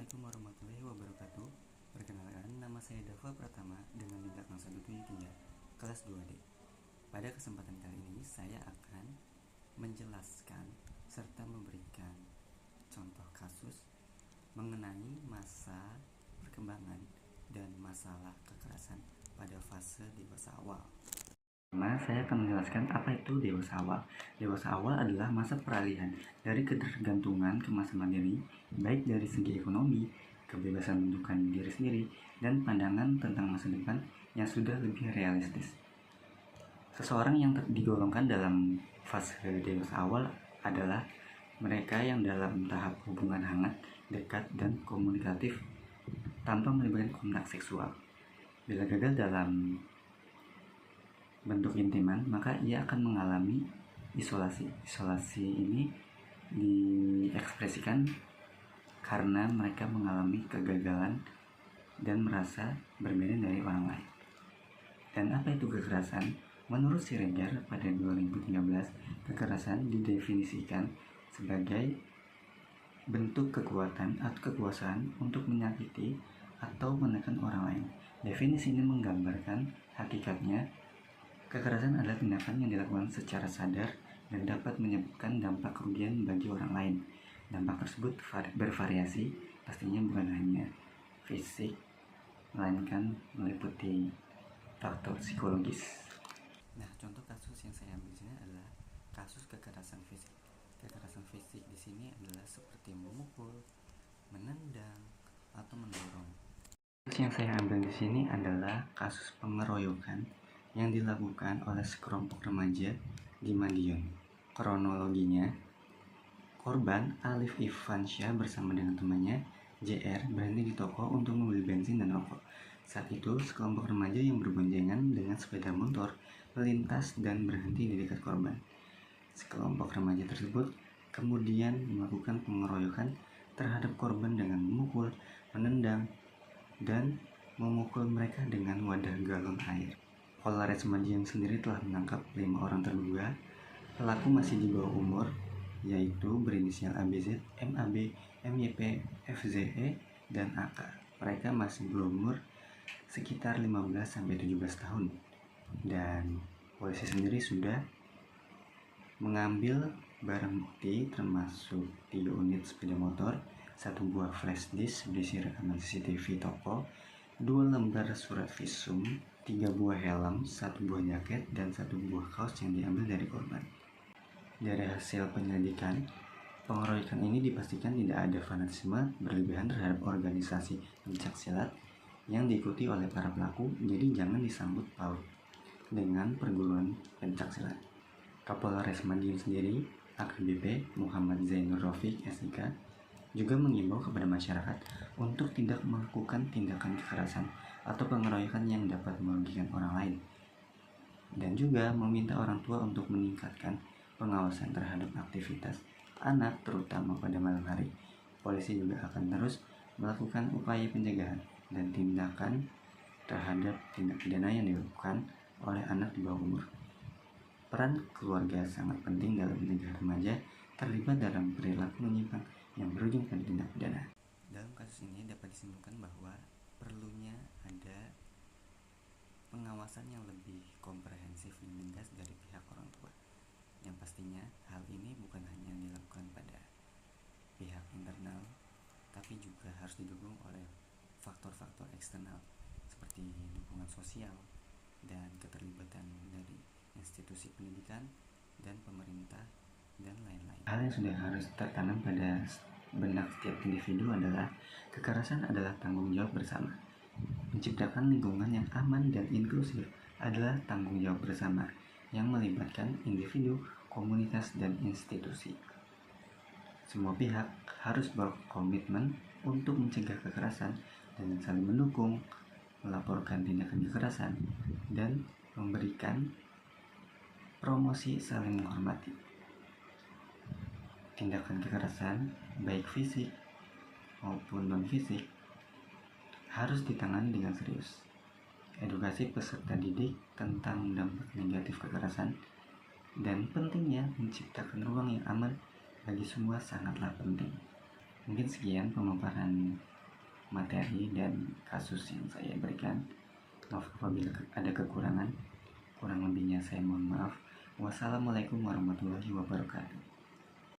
Assalamualaikum warahmatullahi wabarakatuh. Perkenalkan, nama saya Dava Pratama dengan nilai 173 kelas 2D. Pada kesempatan kali ini saya akan menjelaskan serta memberikan contoh kasus mengenai masa perkembangan dan masalah kekerasan pada fase dewasa awal. Saya akan menjelaskan apa itu dewasa awal. Dewasa awal adalah masa peralihan dari ketergantungan ke masa mandiri, baik dari segi ekonomi, kebebasan menentukan diri sendiri, dan pandangan tentang masa depan yang sudah lebih realistis. Seseorang yang digolongkan dalam fase dewasa awal adalah mereka yang dalam tahap hubungan hangat, dekat, dan komunikatif tanpa melibatkan kontak seksual. Bila gagal dalam bentuk intiman, maka ia akan mengalami isolasi. Isolasi ini diekspresikan karena mereka mengalami kegagalan dan merasa berbeda dari orang lain. Dan apa itu kekerasan? Menurut Siregar pada 2013, kekerasan didefinisikan sebagai bentuk kekuatan atau kekuasaan untuk menyakiti atau menekan orang lain. Definisi ini menggambarkan hakikatnya kekerasan adalah tindakan yang dilakukan secara sadar dan dapat menyebabkan dampak kerugian bagi orang lain. Dampak tersebut bervariasi, pastinya bukan hanya fisik, melainkan meliputi faktor psikologis. Nah, contoh kasus yang saya ambil di sini adalah kasus kekerasan fisik. Kekerasan fisik di sini adalah seperti memukul, menendang, atau mendorong. Kasus yang saya ambil di sini adalah kasus pengeroyokan yang dilakukan oleh sekelompok remaja di Madiun. Kronologinya, korban Alif Ivansyah bersama dengan temannya JR berhenti di toko untuk membeli bensin dan rokok. Saat itu, sekelompok remaja yang berboncengan dengan sepeda motor melintas dan berhenti di dekat korban. Sekelompok remaja tersebut kemudian melakukan pengeroyokan terhadap korban dengan memukul, menendang, dan memukul mereka dengan wadah galon air. Polres Madiun sendiri telah menangkap 5 orang terduga. Pelaku masih di bawah umur, yaitu berinisial ABZ, MAB, MYP, FZE, dan AK. Mereka masih berumur sekitar 15-17 tahun. Dan polisi sendiri sudah mengambil barang bukti termasuk 3 unit sepeda motor, 1 buah flash disk berisi rekaman CCTV toko, 2 lembar surat visum, 3 buah helm, 1 buah jaket, dan 1 buah kaos yang diambil dari korban. Dari hasil penyelidikan, pengeroyokan ini dipastikan tidak ada fanatisme berlebihan terhadap organisasi pencaksilat yang diikuti oleh para pelaku, jadi jangan disambut paut dengan perguruan pencaksilat. Kapolres Madiun sendiri, AKBP Muhammad Zainur Rafiq SIK, juga mengimbau kepada masyarakat untuk tidak melakukan tindakan kekerasan atau pengeroyokan yang dapat merugikan orang lain, dan juga meminta orang tua untuk meningkatkan pengawasan terhadap aktivitas anak terutama pada malam hari. Polisi juga akan terus melakukan upaya pencegahan dan tindakan terhadap tindak pidana yang dilakukan oleh anak di bawah umur. Peran keluarga sangat penting dalam mencegah remaja terlibat dalam perilaku menyimpang yang berujung pada tindak pidana. Dalam kasus ini dapat disimpulkan bahwa perlunya ada pengawasan yang lebih komprehensif dan tegas dari pihak orang tua. Yang pastinya hal ini bukan hanya dilakukan pada pihak internal, tapi juga harus didukung oleh faktor-faktor eksternal seperti dukungan sosial dan keterlibatan dari institusi pendidikan dan pemerintah dan lain-lain. Hal yang sudah harus tertanam pada benak setiap individu adalah kekerasan adalah tanggung jawab bersama. Menciptakan lingkungan yang aman dan inklusif adalah tanggung jawab bersama yang melibatkan individu, komunitas, dan institusi. Semua pihak harus berkomitmen untuk mencegah kekerasan dengan saling mendukung, melaporkan tindakan kekerasan, dan memberikan promosi saling menghormati. Tindakan kekerasan, baik fisik maupun non-fisik, harus ditangani dengan serius. Edukasi peserta didik tentang dampak negatif kekerasan dan pentingnya menciptakan ruang yang aman bagi semua sangatlah penting. Mungkin sekian pemaparan materi dan kasus yang saya berikan. Maaf apabila ada kekurangan. Kurang lebihnya saya mohon maaf. Wassalamualaikum warahmatullahi wabarakatuh.